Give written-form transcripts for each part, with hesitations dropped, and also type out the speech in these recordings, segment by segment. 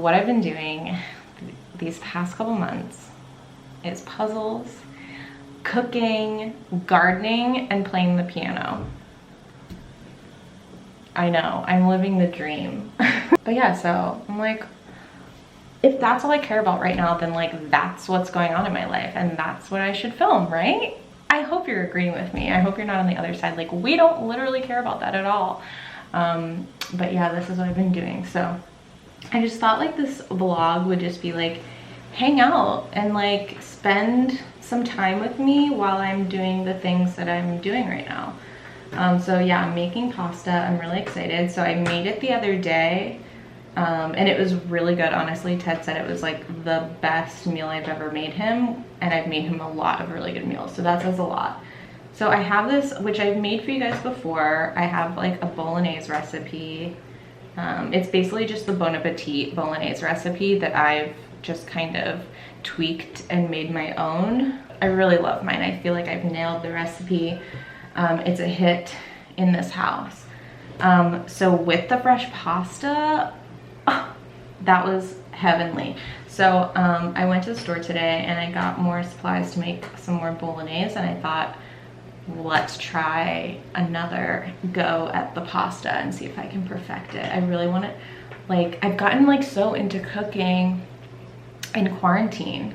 what I've been doing these past couple months is puzzles, cooking, gardening, and playing the piano. I know, I'm living the dream. But yeah, so I'm like, if that's all I care about right now, then like that's what's going on in my life and that's what I should film, right? I hope you're agreeing with me. I hope you're not on the other side. Like, we don't literally care about that at all. But yeah, this is what I've been doing. So I just thought like this vlog would just be like, hang out and like spend some time with me while I'm doing the things that I'm doing right now. So yeah, I'm making pasta. I'm really excited. So I made it the other day. And it was really good, honestly. Ted said it was like the best meal I've ever made him, and I've made him a lot of really good meals, so that says a lot. So I have this, which I've made for you guys before. I have like a bolognese recipe. It's basically just the Bon Appetit bolognese recipe that I've just kind of tweaked and made my own. I really love mine. I feel like I've nailed the recipe. It's a hit in this house. So with the fresh pasta, that was heavenly. So I went to the store today and I got more supplies to make some more bolognese, and I thought, let's try another go at the pasta and see if I can perfect it. I really want it. Like, I've gotten like so into cooking in quarantine.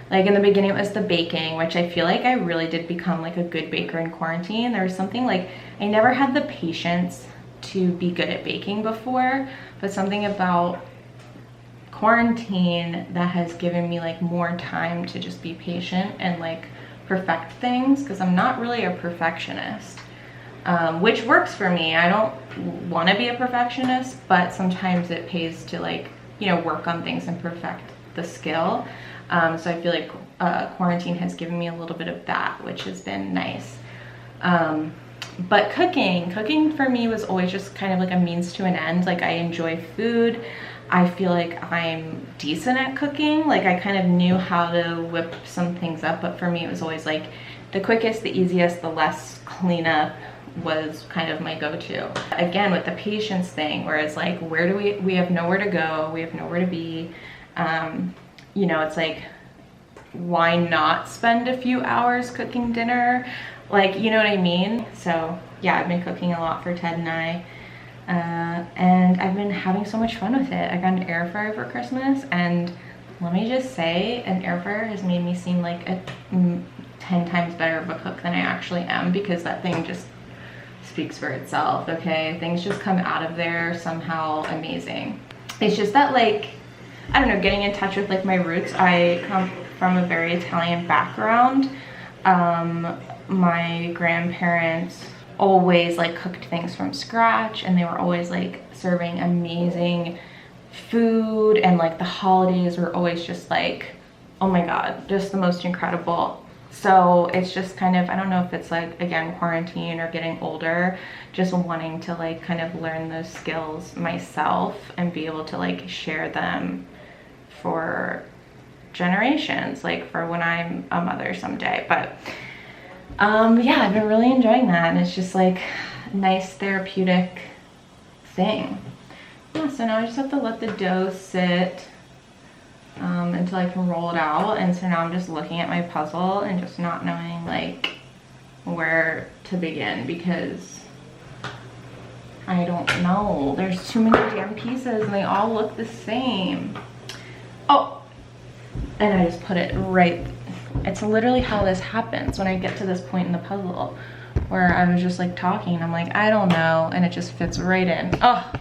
Like in the beginning it was the baking, which I feel like I really did become like a good baker in quarantine. There was something like, I never had the patience to be good at baking before, but something about quarantine that has given me like more time to just be patient and like perfect things, because I'm not really a perfectionist, which works for me. I don't want to be a perfectionist, but sometimes it pays to like, you know, work on things and perfect the skill. So I feel like quarantine has given me a little bit of that, which has been nice. But cooking for me was always just kind of like a means to an end. Like, I enjoy food. I feel like I'm decent at cooking. Like, I kind of knew how to whip some things up, but for me it was always like the quickest, the easiest, the less cleanup was kind of my go-to. Again, with the patience thing, where it's like, where do we have nowhere to go, we have nowhere to be. You know, it's like, why not spend a few hours cooking dinner? Like, you know what I mean? So yeah, I've been cooking a lot for Ted and I. And I've been having so much fun with it. I got an air fryer for Christmas, and let me just say, an air fryer has made me seem like a 10 times better of a cook than I actually am, because that thing just speaks for itself, okay? Things just come out of there somehow amazing. It's just that, like, I don't know, getting in touch with like my roots. I come from a very Italian background. My grandparents always like cooked things from scratch, and they were always like serving amazing food, and like the holidays were always just like, oh my god, just the most incredible. So it's just kind of, I don't know if it's like, again, quarantine or getting older, just wanting to like kind of learn those skills myself and be able to like share them for generations, like for when I'm a mother someday. But yeah, I've been really enjoying that, and it's just like a nice therapeutic thing. Yeah, so now I just have to let the dough sit until I can roll it out. And so now I'm just looking at my puzzle and just not knowing like where to begin, because I don't know. There's too many damn pieces and they all look the same. Oh, and I just put it right. It's literally how this happens when I get to this point in the puzzle where I was just like talking, I'm like, I don't know, and it just fits right in. Oh,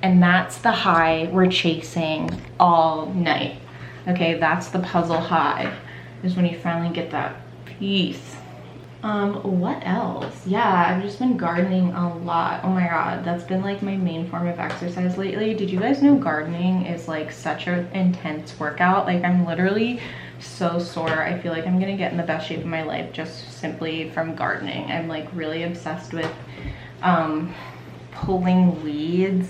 and that's the high we're chasing all night. Okay, that's the puzzle high, is when you finally get that piece. What else? Yeah, I've just been gardening a lot. Oh my god, that's been like my main form of exercise lately. Did you guys know gardening is like such an intense workout? Like, I'm literally so sore. I feel like I'm gonna get in the best shape of my life just simply from gardening. I'm like really obsessed with pulling weeds,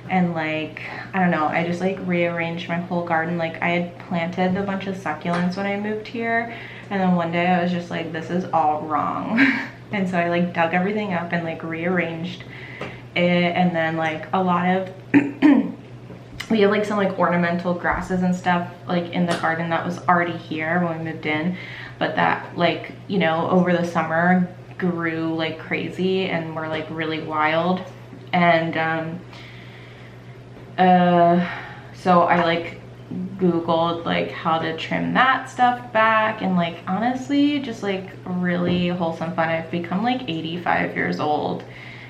and like, I don't know, I just like rearranged my whole garden. Like, I had planted a bunch of succulents when I moved here, and then one day I was just like, this is all wrong. And so I like dug everything up and like rearranged it, and then like a lot of We have like some like ornamental grasses and stuff like in the garden that was already here when we moved in, but that like, you know, over the summer grew like crazy and were like really wild. And so I like Googled like how to trim that stuff back, and like honestly just like really wholesome fun. I've become like 85 years old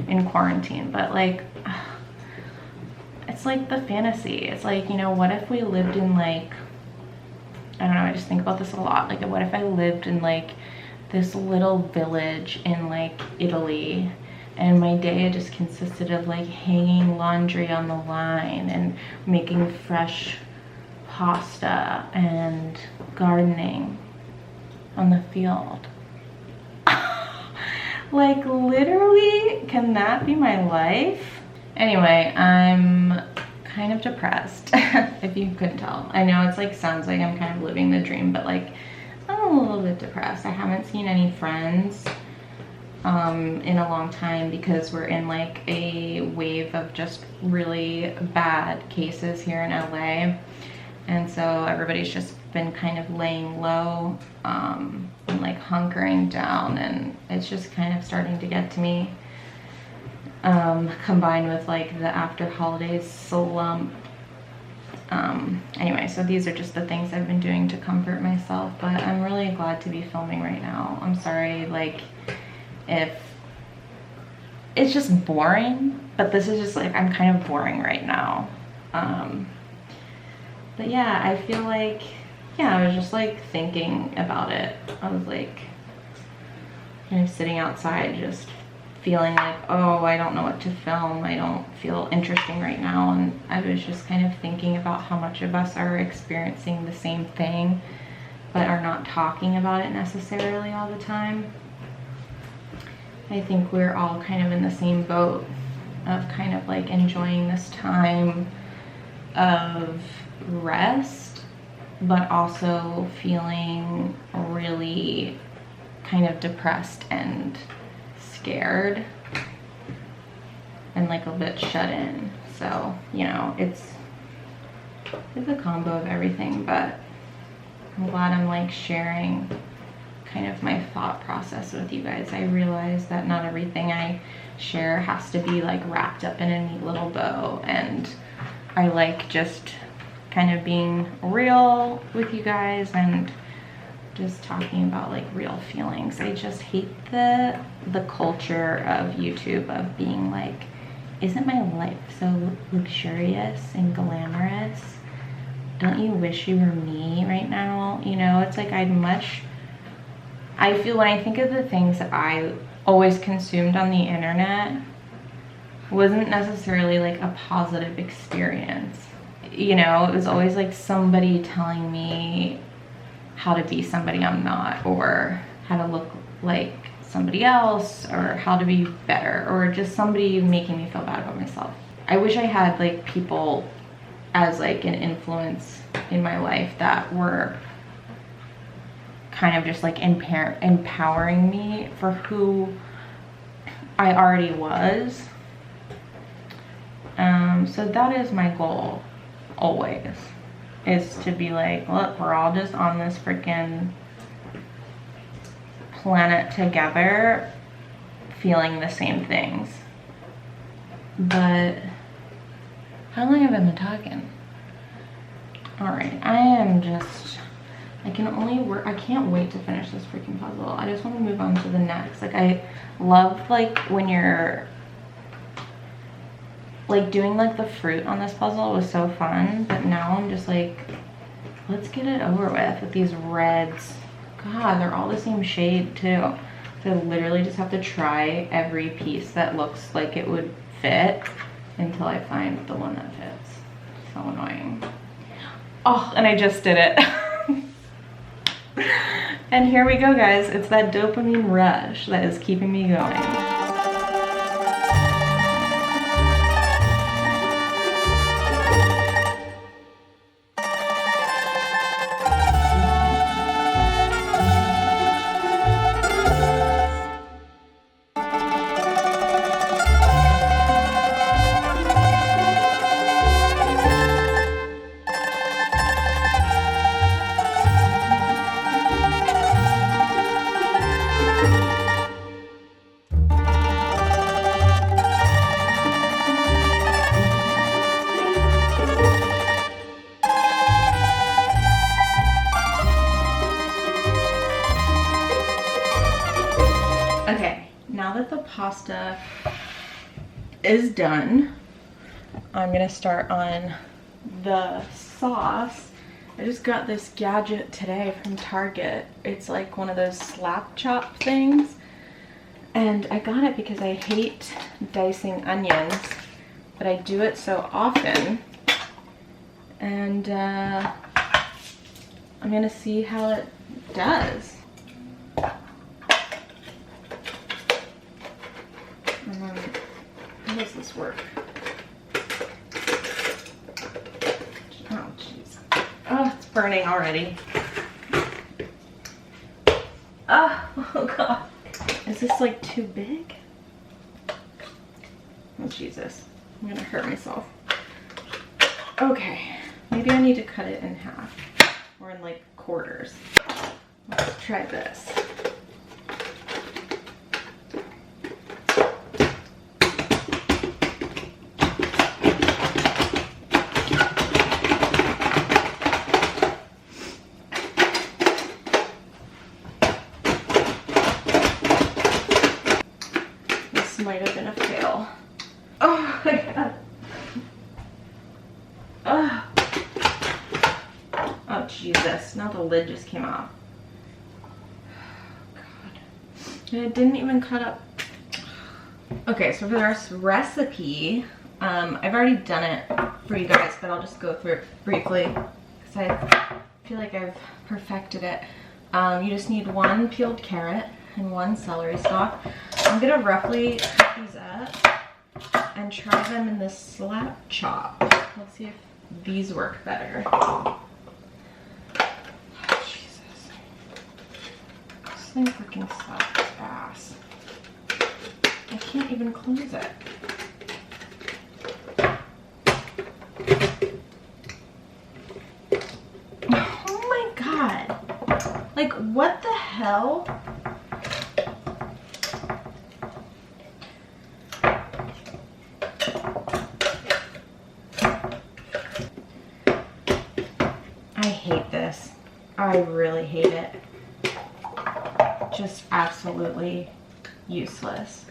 in quarantine, but like it's like the fantasy. It's like, you know, what if we lived in like, I don't know, I just think about this a lot. Like, what if I lived in like this little village in like Italy, and my day just consisted of like hanging laundry on the line and making fresh pasta and gardening on the field. Like literally, can that be my life? Anyway, I'm kind of depressed, if you couldn't tell. I know it's like, sounds like I'm kind of living the dream, but like I'm a little bit depressed. I haven't seen any friends in a long time because we're in like a wave of just really bad cases here in LA. And so everybody's just been kind of laying low and like hunkering down, and it's just kind of starting to get to me. Combined with like the after holidays slump. Anyway, so these are just the things I've been doing to comfort myself, but I'm really glad to be filming right now. I'm sorry, like, if it's just boring, but this is just like, I'm kind of boring right now. But yeah, I feel like, yeah, I was just like thinking about it. I was like kind of sitting outside just feeling like, oh, I don't know what to film. I don't feel interesting right now. And I was just kind of thinking about how much of us are experiencing the same thing, but are not talking about it necessarily all the time. I think we're all kind of in the same boat of kind of like enjoying this time of rest, but also feeling really kind of depressed and scared and like a bit shut in. So, you know, it's a combo of everything, but I'm glad I'm like sharing kind of my thought process with you guys. I realize that not everything I share has to be like wrapped up in a neat little bow, and I like just kind of being real with you guys and just talking about like real feelings. I just hate the culture of YouTube of being like, isn't my life so luxurious and glamorous? Don't you wish you were me right now? You know, it's like I feel when I think of the things that I always consumed on the internet wasn't necessarily like a positive experience. You know, it was always like somebody telling me how to be somebody I'm not, or how to look like somebody else, or how to be better, or just somebody making me feel bad about myself. I wish I had like people as like an influence in my life that were kind of just like empowering me for who I already was. So that is my goal always, is to be like, look, we're all just on this freaking planet together feeling the same things. But how long have I been talking? All right, I can only work, I can't wait to finish this freaking puzzle. I just want to move on to the next. Like, I love like when you're like doing like the fruit on this puzzle was so fun, but now I'm just like, let's get it over with these reds. God, they're all the same shade too. So I literally just have to try every piece that looks like it would fit until I find the one that fits. So annoying. Oh, and I just did it. And here we go, guys. It's that dopamine rush that is keeping me going. Okay, now that the pasta is done, I'm gonna start on the sauce. I just got this gadget today from Target. It's like one of those slap chop things. And I got it because I hate dicing onions, but I do it so often. And I'm gonna see how it does. And then, how does this work? Oh, jeez. Oh, it's burning already. Oh God. Is this like too big? Oh, Jesus. I'm gonna hurt myself. Okay. Maybe I need to cut it in half or in like quarters. Let's try this. Might have been a fail. Oh my God. Oh Jesus, now the lid just came off. God. And it didn't even cut up. Okay, so for the recipe, I've already done it for you guys, but I'll just go through it briefly because I feel like I've perfected it. You just need 1 peeled carrot and 1 celery stalk. I'm gonna roughly cut these up and try them in this slap chop. Let's see if these work better. Oh, Jesus. This thing freaking sucks ass. I can't even close it. Oh my God. Like, what the hell? I hate this. I really hate it. Just absolutely useless.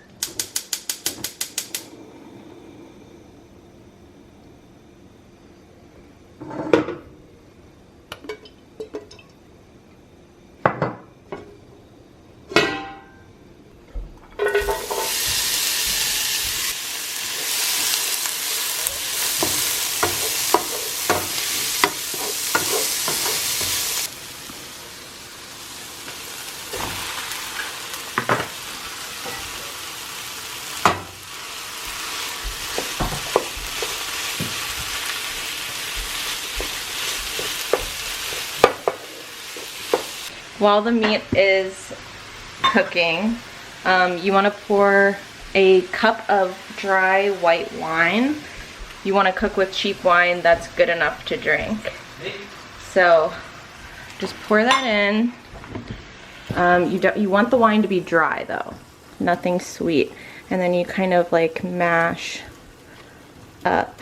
While the meat is cooking, you want to pour a cup of dry white wine. You want to cook with cheap wine that's good enough to drink. So just pour that in. You want the wine to be dry though, nothing sweet. And then you kind of like mash up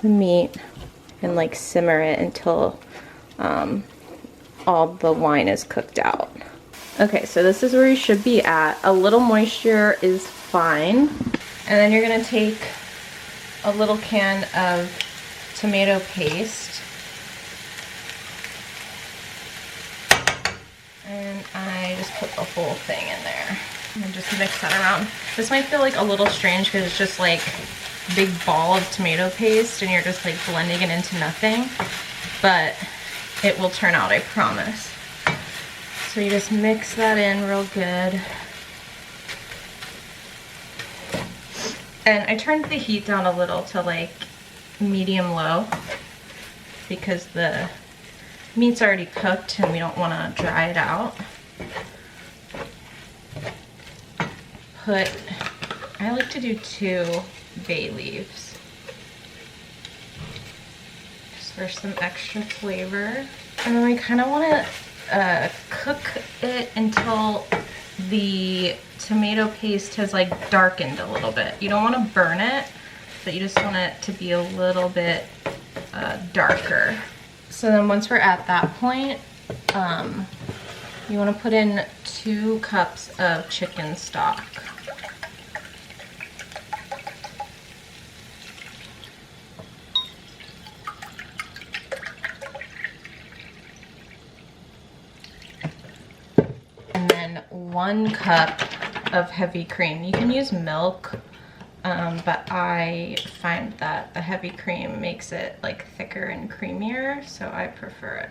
the meat and like simmer it until all the wine is cooked out. Okay, so this is where you should be at. A little moisture is fine. And then you're gonna take a little can of tomato paste. And I just put the whole thing in there. And just mix that around. This might feel like a little strange because it's just like a big ball of tomato paste and you're just like blending it into nothing. But it will turn out, I promise. So you just mix that in real good. And I turned the heat down a little to like medium low because the meat's already cooked and we don't want to dry it out. I like to do 2 bay leaves just for some extra flavor. And then we kind of want to cook it until the tomato paste has like darkened a little bit. You don't want to burn it, but you just want it to be a little bit darker. So then once we're at that point, You want to put in 2 cups of chicken stock. And then 1 cup of heavy cream. You can use milk, but I find that the heavy cream makes it like thicker and creamier, so I prefer it.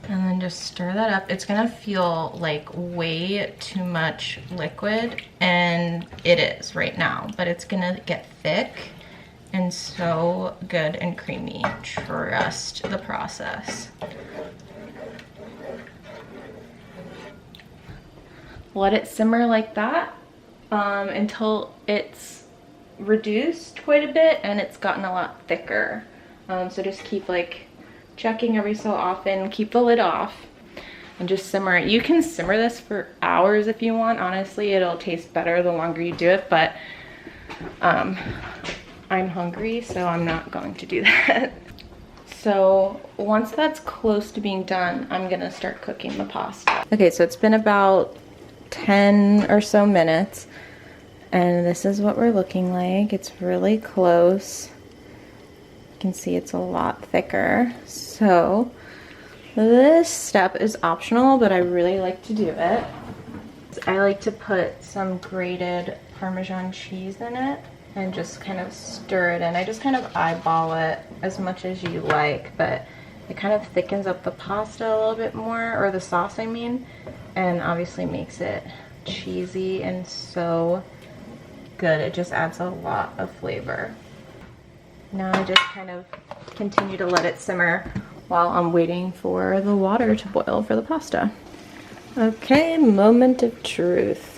And then just stir that up. It's gonna feel like way too much liquid, and it is right now, but it's gonna get thick and so good and creamy. Trust the process. Let it simmer like that until it's reduced quite a bit and it's gotten a lot thicker. So just keep like checking every so often, keep the lid off, and just simmer it. You can simmer this for hours if you want. Honestly, it'll taste better the longer you do it, but I'm hungry, so I'm not going to do that. So once that's close to being done, I'm gonna start cooking the pasta. Okay, so it's been about 10 or so minutes, and this is what we're looking like. It's really close. You can see it's a lot thicker. So this step is optional, but I really like to do it. I like to put some grated Parmesan cheese in it and just kind of stir it in. I just kind of eyeball it as much as you like, but it kind of thickens up the pasta a little bit more, or the sauce I mean, and obviously makes it cheesy and so good. It just adds a lot of flavor. Now I just kind of continue to let it simmer while I'm waiting for the water to boil for the pasta. Okay, moment of truth.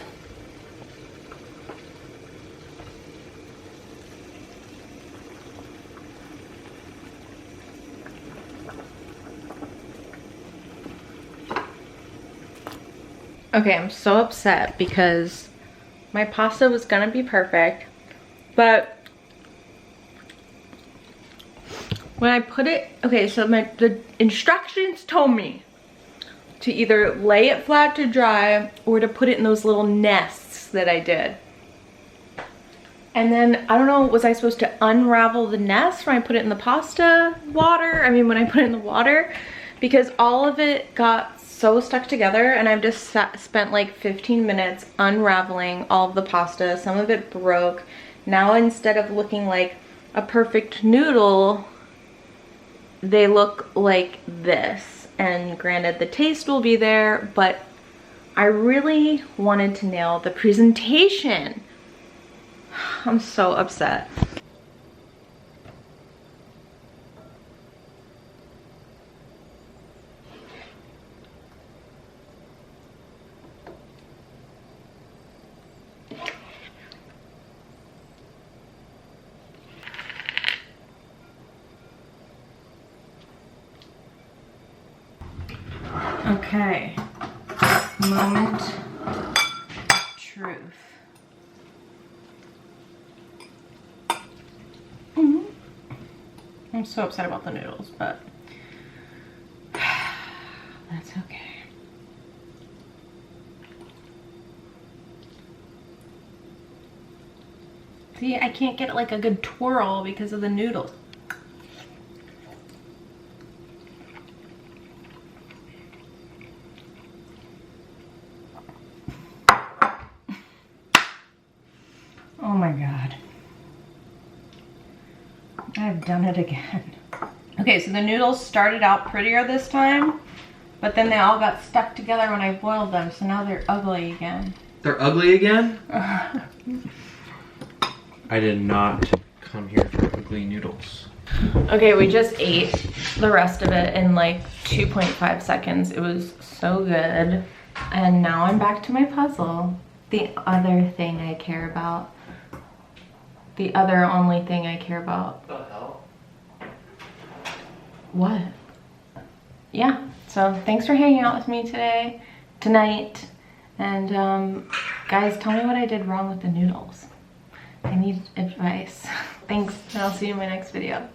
Okay, I'm so upset because my pasta was gonna be perfect, but when I put it, okay, so the instructions told me to either lay it flat to dry or to put it in those little nests that I did. And then, I don't know, was I supposed to unravel the nest when I put it in the pasta water? I mean, when I put it in the water, because all of it got so stuck together, and I've just spent like 15 minutes unraveling all of the pasta. Some of it broke. Now instead of looking like a perfect noodle, they look like this. And granted, the taste will be there, but I really wanted to nail the presentation. I'm so upset. Okay, moment of truth. I'm so upset about the noodles, but that's okay. See, I can't get like a good twirl because of the noodles. Oh my God. I've done it again. Okay, so the noodles started out prettier this time, but then they all got stuck together when I boiled them, so now they're ugly again. They're ugly again? I did not come here for ugly noodles. Okay, we just ate the rest of it in like 2.5 seconds. It was so good. And now I'm back to my puzzle. The other thing I care about. The other only thing I care about. The hell? What? Yeah, so thanks for hanging out with me tonight. And guys, tell me what I did wrong with the noodles. I need advice. Thanks, and I'll see you in my next video.